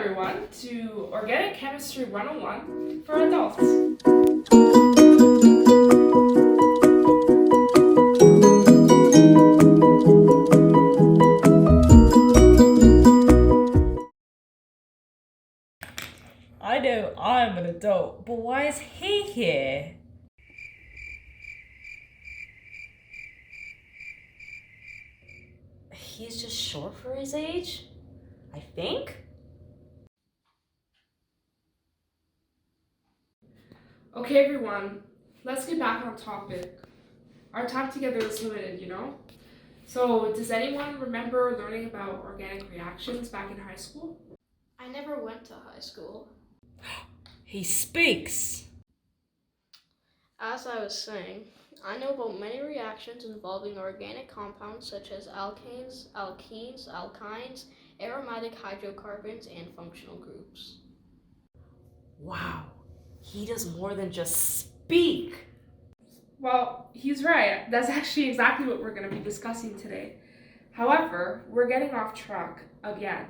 everyone to Organic Chemistry 101 for adults. I know I'm an adult, but why is he here? He's just short for his age, I think. Okay everyone, let's get back on topic. Our time together is limited, So does anyone remember learning about organic reactions back in high school? I never went to high school. He speaks. As I was saying, I know about many reactions involving organic compounds such as alkanes, alkenes, alkynes, aromatic hydrocarbons, and functional groups. Wow, he does more than just speak. Well, he's right. That's actually exactly what we're going to be discussing today. However, we're getting off track again.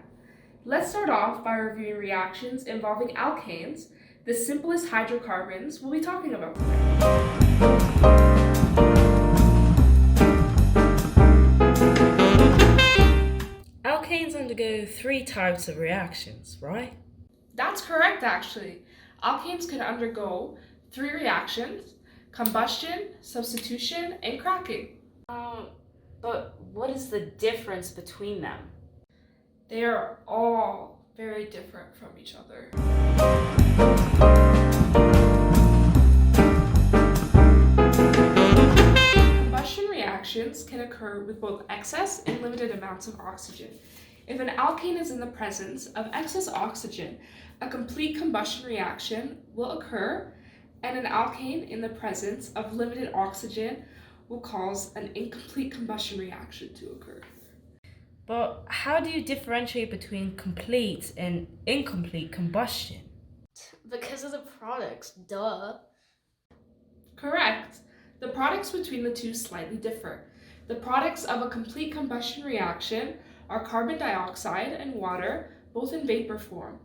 Let's start off by reviewing reactions involving alkanes, the simplest hydrocarbons we'll be talking about today. Alkanes undergo 3 types of reactions, right? That's correct, actually. Alkanes can undergo 3 reactions: combustion, substitution, and cracking. But what is the difference between them? They are all very different from each other. Combustion reactions can occur with both excess and limited amounts of oxygen. If an alkane is in the presence of excess oxygen, a complete combustion reaction will occur, and an alkane in the presence of limited oxygen will cause an incomplete combustion reaction to occur. But how do you differentiate between complete and incomplete combustion? Because of the products, duh. Correct. The products between the two slightly differ. The products of a complete combustion reaction are carbon dioxide and water, both in vapor form.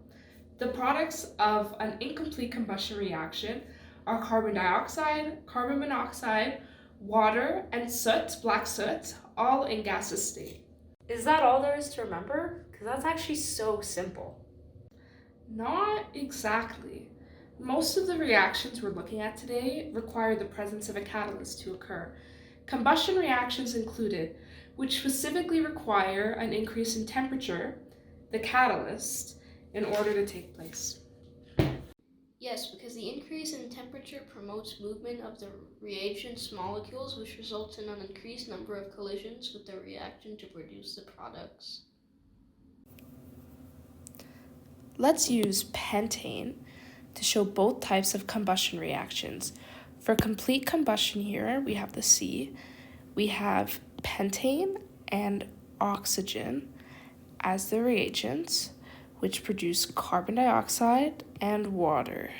The products of an incomplete combustion reaction are carbon dioxide, carbon monoxide, water, and soot, black soot, all in gaseous state. Is that all there is to remember? Because that's actually so simple. Not exactly. Most of the reactions we're looking at today require the presence of a catalyst to occur. Combustion reactions included, which specifically require an increase in temperature, the catalyst, in order to take place. Yes, because the increase in temperature promotes movement of the reagent's molecules, which results in an increased number of collisions with the reaction to produce the products. Let's use pentane to show both types of combustion reactions. For complete combustion here, we have the C. We have pentane and oxygen as the reagents, which produce carbon dioxide and water.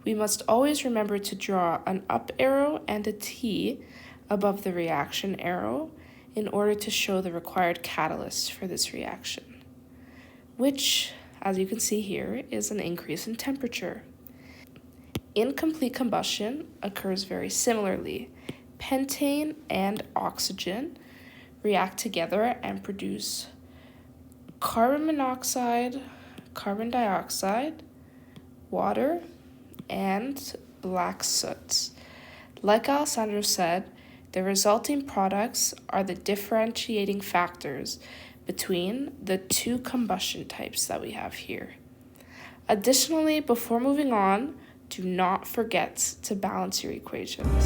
We must always remember to draw an up arrow and a T above the reaction arrow in order to show the required catalyst for this reaction, which, as you can see here, is an increase in temperature. Incomplete combustion occurs very similarly. Pentane and oxygen react together and produce carbon monoxide, carbon dioxide, water, and black soot. Like Alessandro said, the resulting products are the differentiating factors between the 2 combustion types that we have here. Additionally, before moving on, do not forget to balance your equations.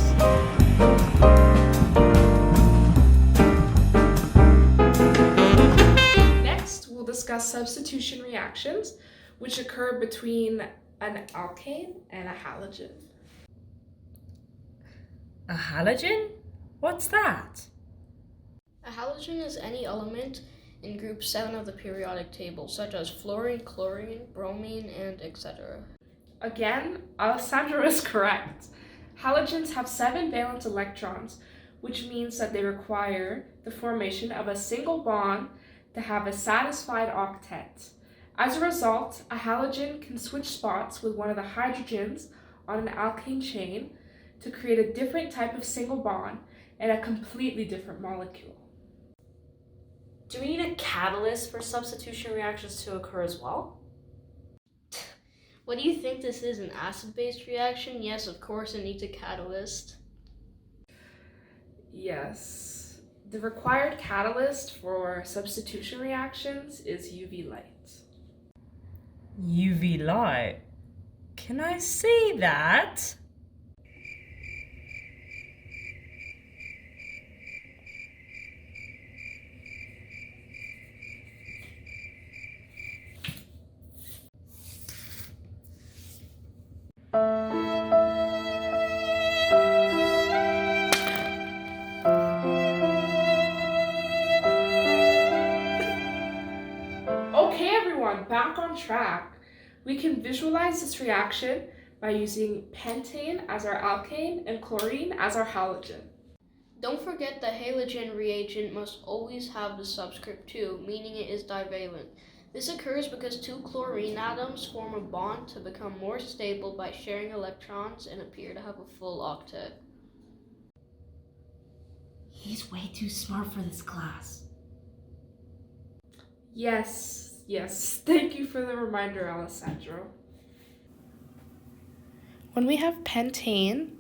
Next, we'll discuss substitution reactions, which occur between an alkane and a halogen. A halogen? What's that? A halogen is any element in group 7 of the periodic table, such as fluorine, chlorine, bromine, and etc. Again, Alessandro is correct. Halogens have 7 valence electrons, which means that they require the formation of a single bond to have a satisfied octet. As a result, a halogen can switch spots with one of the hydrogens on an alkane chain to create a different type of single bond and a completely different molecule. Do we need a catalyst for substitution reactions to occur as well? What do you think this is, an acid-based reaction? Yes, of course it needs a catalyst. Yes. The required catalyst for substitution reactions is UV light. UV light? Can I see that? Okay, everyone, back on track. We can visualize this reaction by using pentane as our alkane and chlorine as our halogen. Don't forget the halogen reagent must always have the subscript 2, meaning it is divalent. This occurs because two chlorine atoms form a bond to become more stable by sharing electrons and appear to have a full octet. He's way too smart for this class. Yes. Thank you for the reminder, Alessandro. When we have pentane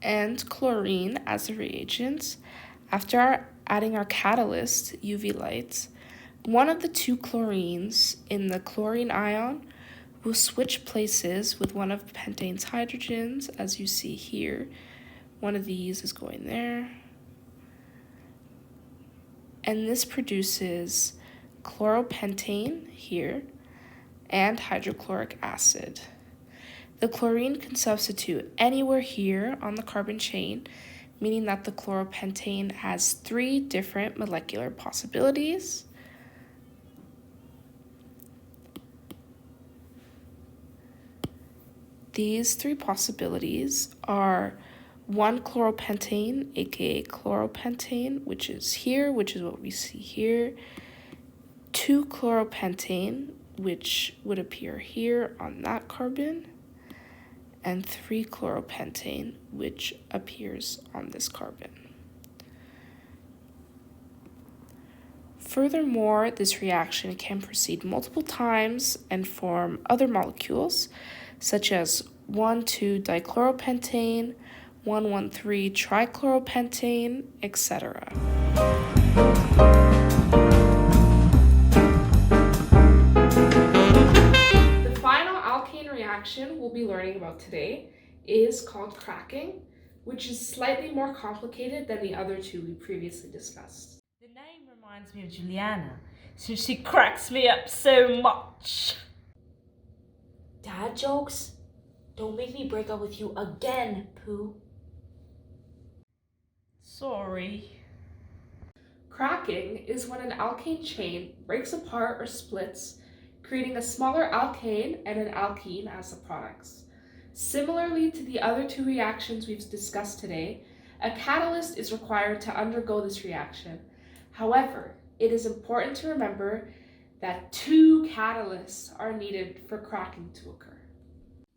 and chlorine as the reagents, after adding our catalyst, UV light, one of the two chlorines in the chlorine ion will switch places with one of pentane's hydrogens, as you see here. One of these is going there. And this produces chloropentane here and hydrochloric acid. The chlorine can substitute anywhere here on the carbon chain, meaning that the chloropentane has 3 different molecular possibilities. These 3 possibilities are 1 chloropentane, aka chloropentane, which is here, which is what we see here. 2 chloropentane, which would appear here on that carbon. And 3 chloropentane, which appears on this carbon. Furthermore, this reaction can proceed multiple times and form other molecules, such as 1,2-dichloropentane, 1,1,3-trichloropentane, etc. The final alkane reaction we'll be learning about today is called cracking, which is slightly more complicated than the other 2 we previously discussed. The name reminds me of Juliana, since she cracks me up so much. Dad jokes? Don't make me break up with you again, Pooh. Sorry. Cracking is when an alkane chain breaks apart or splits, creating a smaller alkane and an alkene as the products. Similarly to the other 2 reactions we've discussed today, a catalyst is required to undergo this reaction. However, it is important to remember that 2 catalysts are needed for cracking to occur.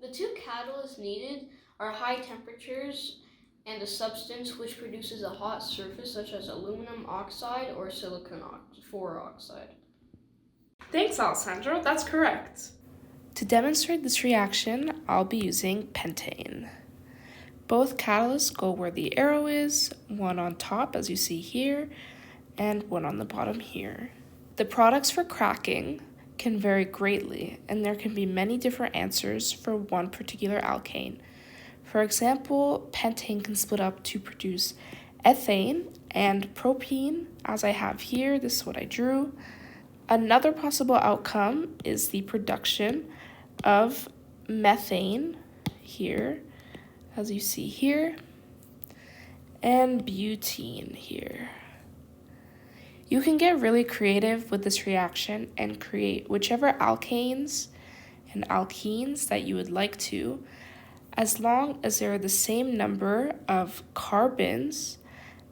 The 2 catalysts needed are high temperatures and a substance which produces a hot surface such as aluminum oxide or silicon oxide. Thanks, Alessandro. That's correct. To demonstrate this reaction, I'll be using pentane. Both catalysts go where the arrow is, one on top as you see here, and one on the bottom here. The products for cracking can vary greatly, and there can be many different answers for one particular alkane. For example, pentane can split up to produce ethane and propene, as I have here. This is what I drew. Another possible outcome is the production of methane here, as you see here, and butene here. You can get really creative with this reaction and create whichever alkanes and alkenes that you would like to, as long as there are the same number of carbons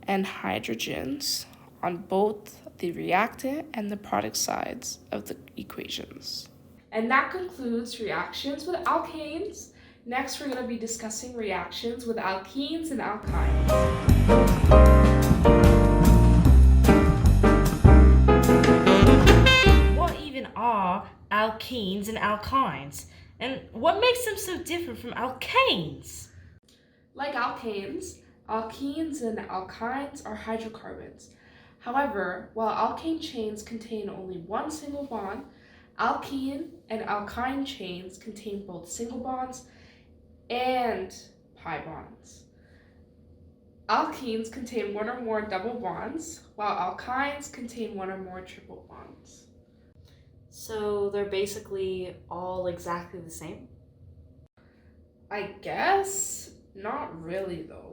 and hydrogens on both the reactant and the product sides of the equations. And that concludes reactions with alkanes. Next, we're going to be discussing reactions with alkenes and alkynes. What even are alkenes and alkynes? And what makes them so different from alkanes? Like alkanes, alkenes and alkynes are hydrocarbons. However, while alkane chains contain only one single bond, alkene and alkyne chains contain both single bonds and pi bonds. Alkenes contain one or more double bonds, while alkynes contain one or more triple bonds. So they're basically all exactly the same? I guess not really though.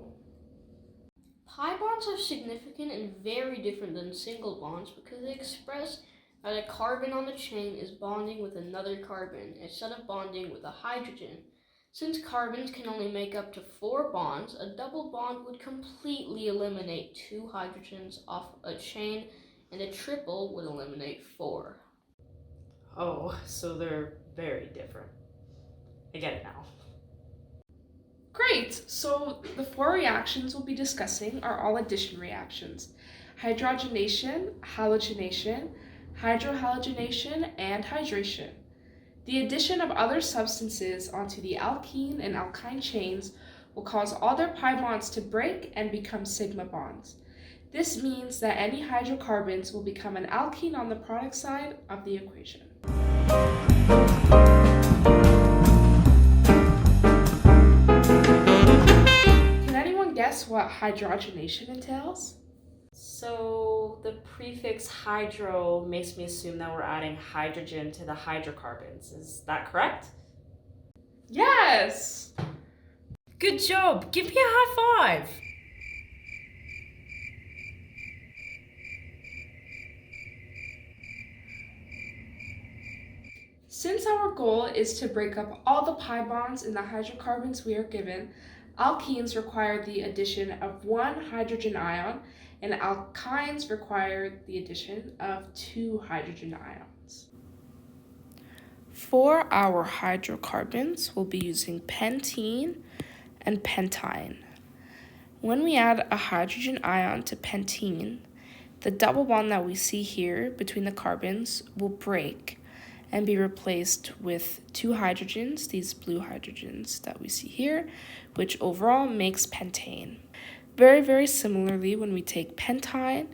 Pi bonds are significant and very different than single bonds because they express that a carbon on the chain is bonding with another carbon instead of bonding with a hydrogen. Since carbons can only make up to 4 bonds, a double bond would completely eliminate 2 hydrogens off a chain, and a triple would eliminate 4. Oh, so they're very different. I get it now. Great! So the 4 reactions we'll be discussing are all addition reactions: hydrogenation, halogenation, hydrohalogenation, and hydration. The addition of other substances onto the alkene and alkyne chains will cause all their pi bonds to break and become sigma bonds. This means that any hydrocarbons will become an alkene on the product side of the equation. Can anyone guess what hydrogenation entails? So the prefix hydro makes me assume that we're adding hydrogen to the hydrocarbons. Is that correct? Yes! Good job! Give me a high five! Since our goal is to break up all the pi bonds in the hydrocarbons we are given, alkenes require the addition of 1 hydrogen ion, and alkynes require the addition of 2 hydrogen ions. For our hydrocarbons, we'll be using pentene and pentyne. When we add a hydrogen ion to pentene, the double bond that we see here between the carbons will break and be replaced with 2 hydrogens, these blue hydrogens that we see here, which overall makes pentane. Very, very similarly, when we take pentyne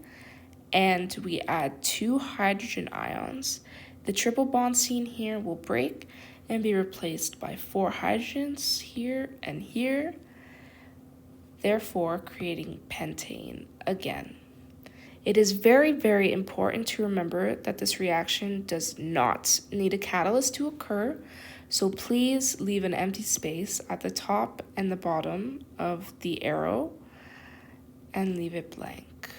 and we add 2 hydrogen ions, the triple bond seen here will break and be replaced by 4 hydrogens here and here, therefore creating pentane again. It is very, very important to remember that this reaction does not need a catalyst to occur, so please leave an empty space at the top and the bottom of the arrow and leave it blank.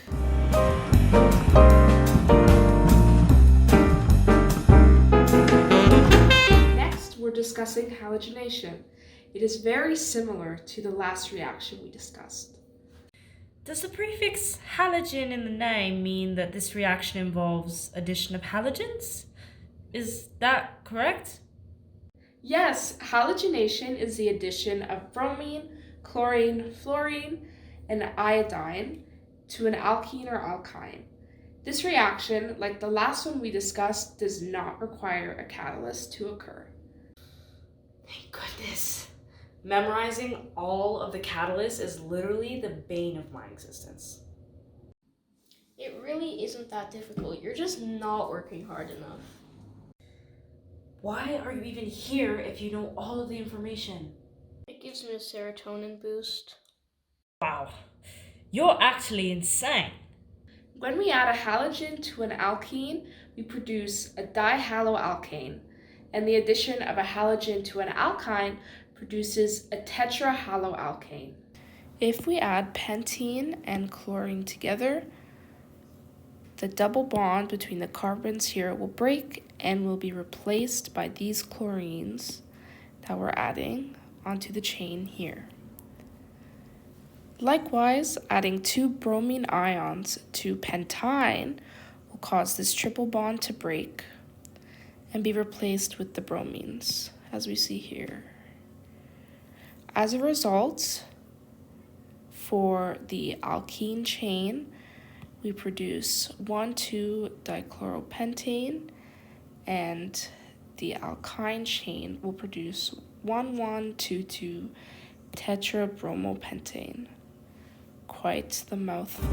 Next, we're discussing halogenation. It is very similar to the last reaction we discussed. Does the prefix halogen in the name mean that this reaction involves addition of halogens? Is that correct? Yes, halogenation is the addition of bromine, chlorine, fluorine, and iodine to an alkene or alkyne. This reaction, like the last one we discussed, does not require a catalyst to occur. Thank goodness. Memorizing all of the catalysts is literally the bane of my existence. It really isn't that difficult. You're just not working hard enough. Why are you even here if you know all of the information? It gives me a serotonin boost. Wow, you're actually insane. When we add a halogen to an alkene, we produce a dihaloalkane, and the addition of a halogen to an alkyne produces a tetrahaloalkane. If we add pentene and chlorine together, the double bond between the carbons here will break and will be replaced by these chlorines that we're adding onto the chain here. Likewise, adding 2 bromine ions to pentyne cause this triple bond to break and be replaced with the bromines, as we see here. As a result, for the alkene chain, we produce 1,2-dichloropentane, and the alkyne chain will produce 1,1,2,2-tetrabromopentane. Quite the mouthful.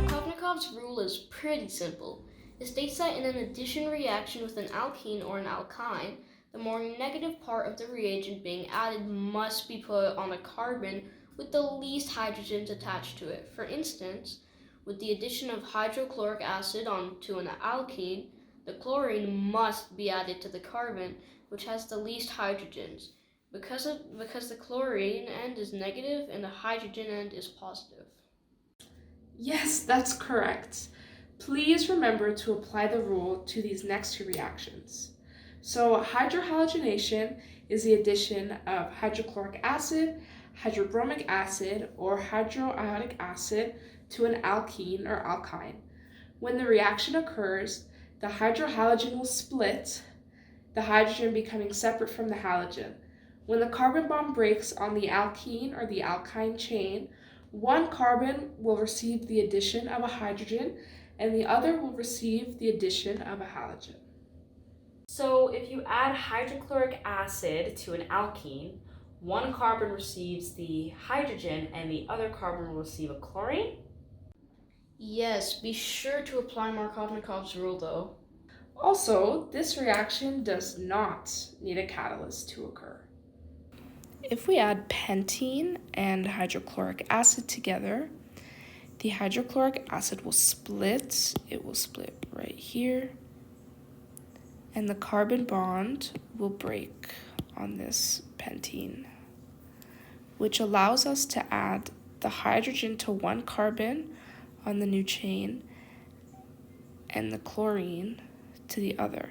Markovnikov's rule is pretty simple. It states that in an addition reaction with an alkene or an alkyne, the more negative part of the reagent being added must be put on a carbon with the least hydrogens attached to it. For instance, with the addition of hydrochloric acid onto an alkene, the chlorine must be added to the carbon, which has the least hydrogens, because the chlorine end is negative and the hydrogen end is positive. Yes, that's correct. Please remember to apply the rule to these next two reactions. So hydrohalogenation is the addition of hydrochloric acid, hydrobromic acid, or hydroiodic acid to an alkene or alkyne. When the reaction occurs, the hydrohalogen will split, the hydrogen becoming separate from the halogen. When the carbon bond breaks on the alkene or the alkyne chain, one carbon will receive the addition of a hydrogen and the other will receive the addition of a halogen. So if you add hydrochloric acid to an alkene, one carbon receives the hydrogen and the other carbon will receive a chlorine? Yes, be sure to apply Markovnikov's rule though. Also, this reaction does not need a catalyst to occur. If we add pentene and hydrochloric acid together, the hydrochloric acid will split. It will split right here. And the carbon bond will break on this pentene, which allows us to add the hydrogen to one carbon on the new chain and the chlorine to the other.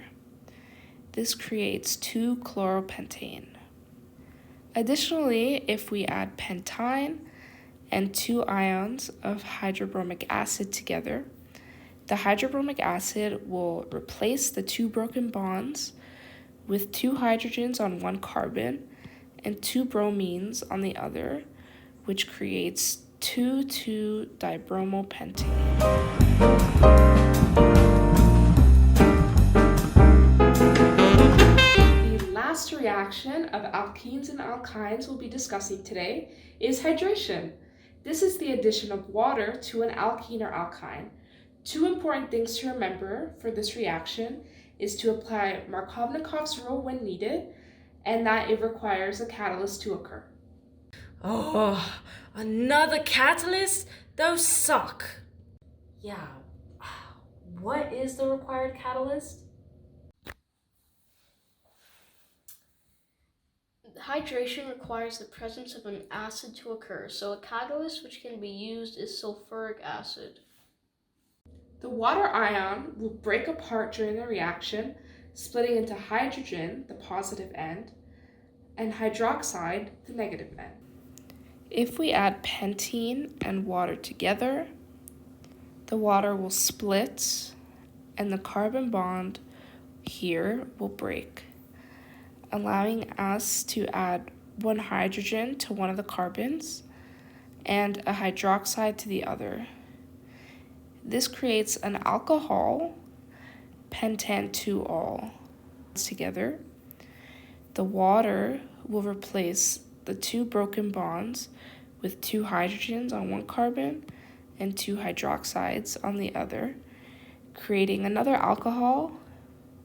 This creates 2-chloropentane. Additionally, if we add pentyne and 2 ions of hydrobromic acid together, the hydrobromic acid will replace the 2 broken bonds with 2 hydrogens on one carbon and 2 bromines on the other, which creates 2,2-dibromopentane. The last reaction of alkenes and alkynes we'll be discussing today is hydration. This is the addition of water to an alkene or alkyne. 2 important things to remember for this reaction is to apply Markovnikov's rule when needed, and that it requires a catalyst to occur. Oh, another catalyst? Those suck. Yeah. What is the required catalyst? Hydration requires the presence of an acid to occur, so a catalyst which can be used is sulfuric acid. The water ion will break apart during the reaction, splitting into hydrogen, the positive end, and hydroxide, the negative end. If we add pentene and water together, the water will split and the carbon bond here will break, allowing us to add one hydrogen to one of the carbons and a hydroxide to the other. This creates an alcohol, pentan-2-ol. Together, the water will replace the 2 broken bonds with 2 hydrogens on one carbon and 2 hydroxides on the other, creating another alcohol,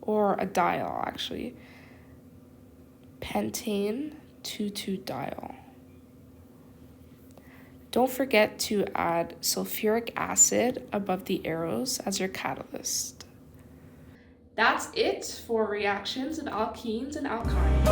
or a diol actually, pentane-2,2-diol. Don't forget to add sulfuric acid above the arrows as your catalyst. That's it for reactions of alkenes and alkynes.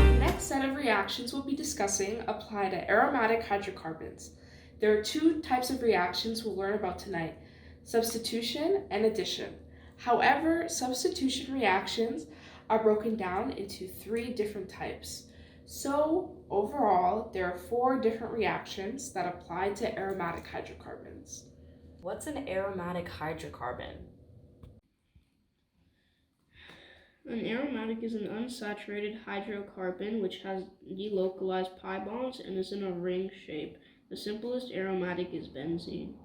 The next set of reactions we'll be discussing apply to aromatic hydrocarbons. There are 2 types of reactions we'll learn about tonight: substitution and addition. However, substitution reactions are broken down into 3 different types. So overall, there are 4 different reactions that apply to aromatic hydrocarbons. What's an aromatic hydrocarbon? An aromatic is an unsaturated hydrocarbon which has delocalized pi bonds and is in a ring shape. The simplest aromatic is benzene.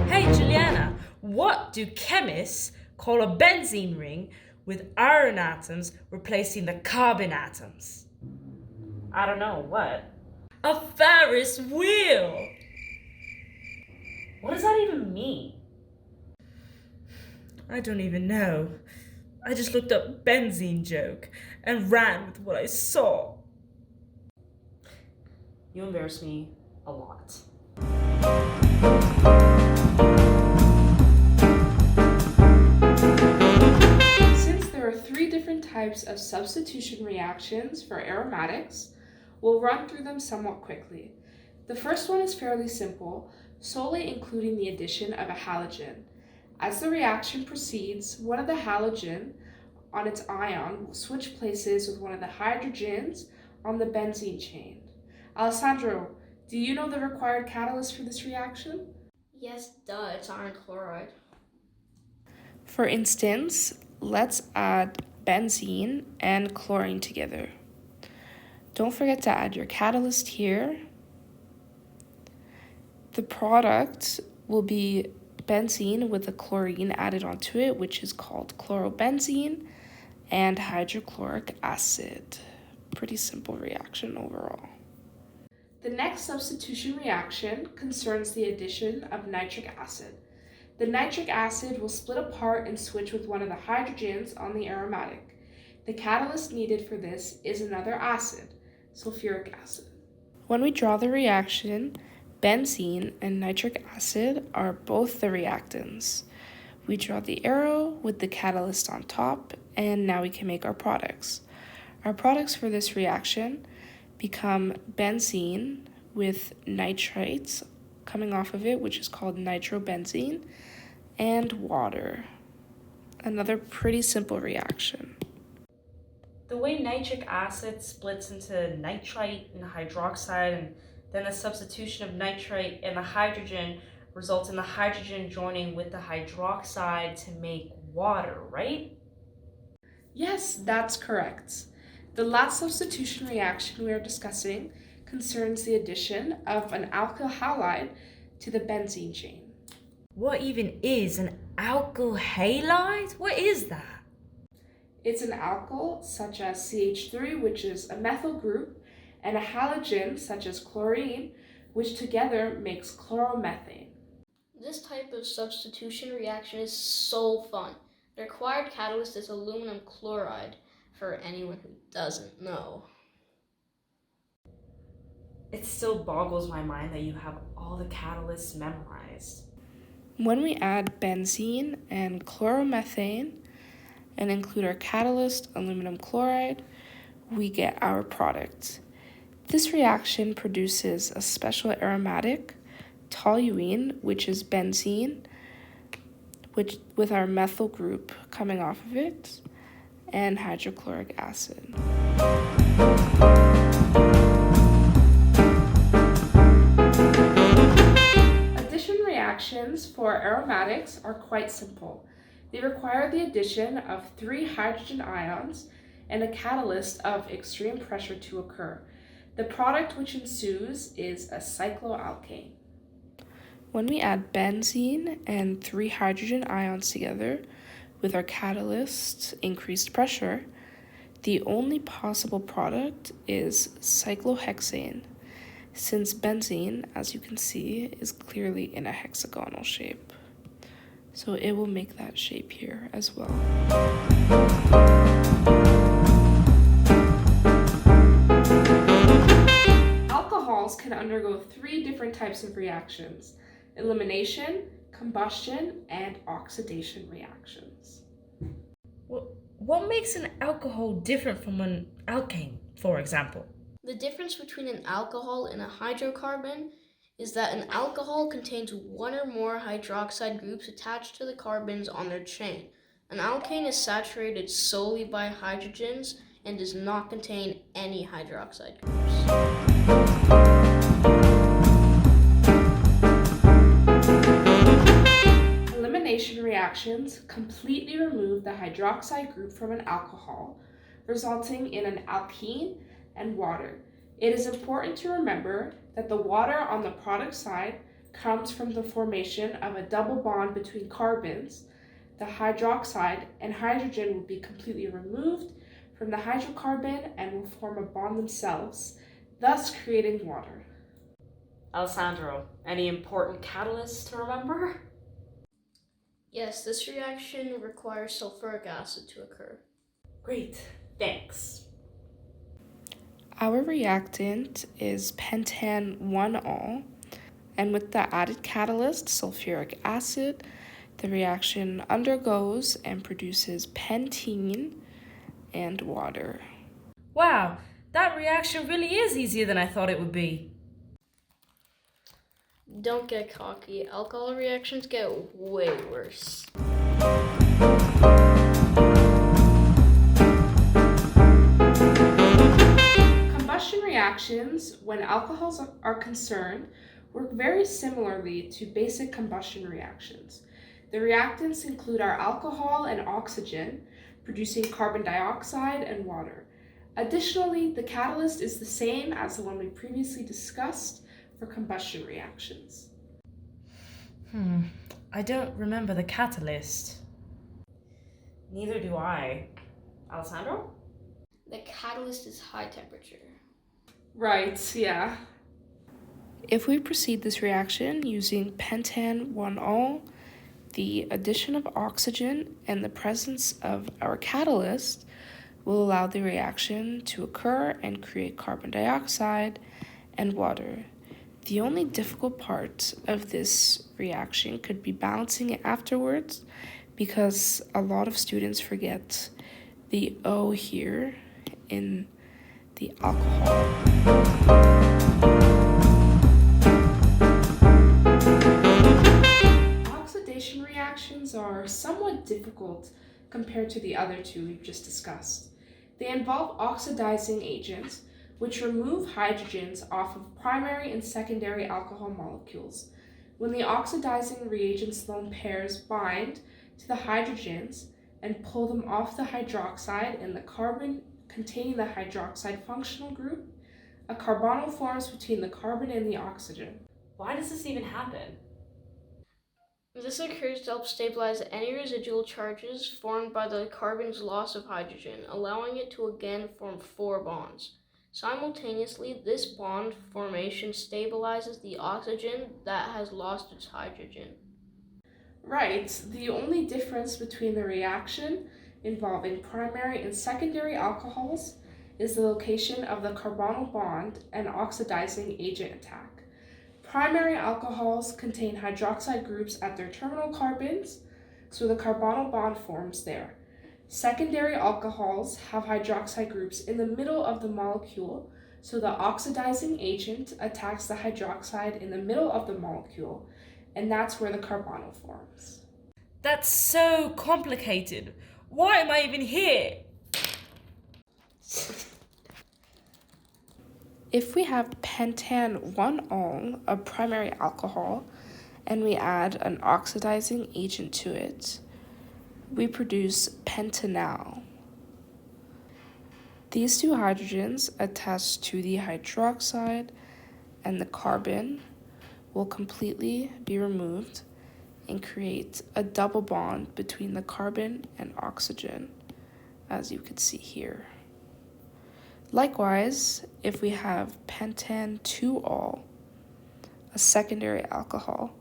Hey Juliana, what do chemists call a benzene ring with iron atoms replacing the carbon atoms? I don't know, what? A Ferris wheel! What does that even mean? I don't even know. I just looked up benzene joke and ran with what I saw. You embarrass me a lot. Since there are 3 different types of substitution reactions for aromatics, we'll run through them somewhat quickly. The first one is fairly simple, solely including the addition of a halogen. As the reaction proceeds, one of the halogen on its ion will switch places with one of the hydrogens on the benzene chain. Alessandro, do you know the required catalyst for this reaction? Yes, duh, it's iron chloride. For instance, let's add benzene and chlorine together. Don't forget to add your catalyst here. The product will be benzene with the chlorine added onto it, which is called chlorobenzene, and hydrochloric acid. Pretty simple reaction overall. The next substitution reaction concerns the addition of nitric acid. The nitric acid will split apart and switch with one of the hydrogens on the aromatic. The catalyst needed for this is another acid, sulfuric acid. When we draw the reaction, benzene and nitric acid are both the reactants. We draw the arrow with the catalyst on top, and now we can make our products. Our products for this reaction become benzene with nitrites coming off of it, which is called nitrobenzene, and water. Another pretty simple reaction. The way nitric acid splits into nitrite and hydroxide, and then the substitution of nitrite and the hydrogen results in the hydrogen joining with the hydroxide to make water, right? Yes, that's correct. The last substitution reaction we are discussing concerns the addition of an alkyl halide to the benzene chain. What even is an alkyl halide? What is that? It's an alkyl such as CH3, which is a methyl group, and a halogen such as chlorine, which together makes chloromethane. This type of substitution reaction is so fun. The required catalyst is aluminum chloride, for anyone who doesn't know. It still boggles my mind that you have all the catalysts memorized. When we add benzene and chloromethane and include our catalyst, aluminum chloride, we get our product. This reaction produces a special aromatic, toluene, which is benzene, with our methyl group coming off of it, and hydrochloric acid. Addition reactions for aromatics are quite simple. They require the addition of 3 hydrogen ions and a catalyst of extreme pressure to occur. The product which ensues is a cycloalkane. When we add benzene and 3 hydrogen ions together with our catalyst increased pressure, the only possible product is cyclohexane, since benzene, as you can see, is clearly in a hexagonal shape. So it will make that shape here as well. Alcohols can undergo 3 different types of reactions: elimination, combustion, and oxidation reactions. What makes an alcohol different from an alkane, for example? The difference between an alcohol and a hydrocarbon is that an alcohol contains one or more hydroxide groups attached to the carbons on their chain. An alkane is saturated solely by hydrogens and does not contain any hydroxide groups. Elimination reactions completely remove the hydroxide group from an alcohol, resulting in an alkene and water. It is important to remember that the water on the product side comes from the formation of a double bond between carbons. The hydroxide and hydrogen will be completely removed from the hydrocarbon and will form a bond themselves, thus creating water. Alessandro, any important catalysts to remember? Yes, this reaction requires sulfuric acid to occur. Great, thanks. Our reactant is pentan 1-ol, and with the added catalyst, sulfuric acid, the reaction undergoes and produces pentene and water. Wow, that reaction really is easier than I thought it would be. Don't get cocky. Alcohol reactions get way worse. Combustion reactions, when alcohols are concerned, work very similarly to basic combustion reactions. The reactants include our alcohol and oxygen, producing carbon dioxide and water. Additionally, the catalyst is the same as the one we previously discussed for combustion reactions. I don't remember the catalyst. Neither do I. Alessandro? The catalyst is high temperature. Right, yeah. If we proceed this reaction using pentan 1-ol, the addition of oxygen and the presence of our catalyst will allow the reaction to occur and create carbon dioxide and water. The only difficult part of this reaction could be balancing it afterwards, because a lot of students forget the O here in the alcohol. Oxidation reactions are somewhat difficult compared to the other two we've just discussed. They involve oxidizing agents, which remove hydrogens off of primary and secondary alcohol molecules. When the oxidizing reagents lone pairs bind to the hydrogens and pull them off the hydroxide and the carbon containing the hydroxide functional group, a carbonyl forms between the carbon and the oxygen. Why does this even happen? This occurs to help stabilize any residual charges formed by the carbon's loss of hydrogen, allowing it to again form 4 bonds. Simultaneously, this bond formation stabilizes the oxygen that has lost its hydrogen. Right, the only difference between the reaction involving primary and secondary alcohols is the location of the carbonyl bond and oxidizing agent attack. Primary alcohols contain hydroxide groups at their terminal carbons, so the carbonyl bond forms there. Secondary alcohols have hydroxide groups in the middle of the molecule, so the oxidizing agent attacks the hydroxide in the middle of the molecule, and that's where the carbonyl forms. That's so complicated. Why am I even here? If we have pentan 1-ol, a primary alcohol, and we add an oxidizing agent to it, we produce pentanal. These two hydrogens attached to the hydroxide and the carbon will completely be removed and create a double bond between the carbon and oxygen, as you can see here. Likewise, if we have pentan 2-ol, a secondary alcohol,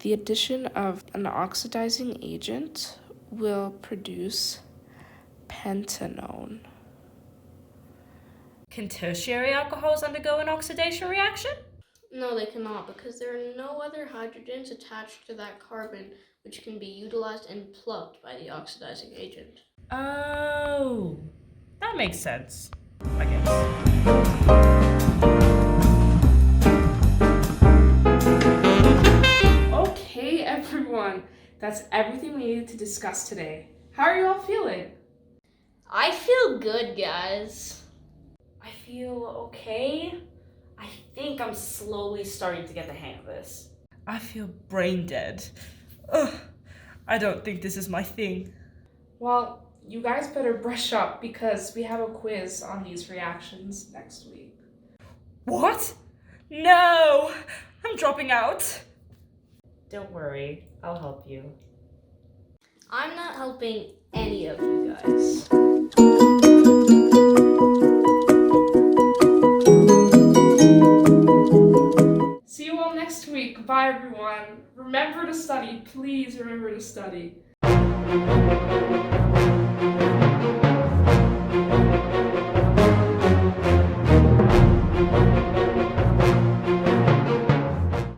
the addition of an oxidizing agent will produce pentanone. Can tertiary alcohols undergo an oxidation reaction? No, they cannot, because there are no other hydrogens attached to that carbon which can be utilized and plucked by the oxidizing agent. Oh, that makes sense, I guess. That's everything we needed to discuss today. How are you all feeling? I feel good, guys. I feel okay. I think I'm slowly starting to get the hang of this. I feel brain dead. Ugh, I don't think this is my thing. Well, you guys better brush up because we have a quiz on these reactions next week. What? No! I'm dropping out. Don't worry, I'll help you. I'm not helping any of you guys. See you all next week. Bye, everyone. Remember to study. Please remember to study.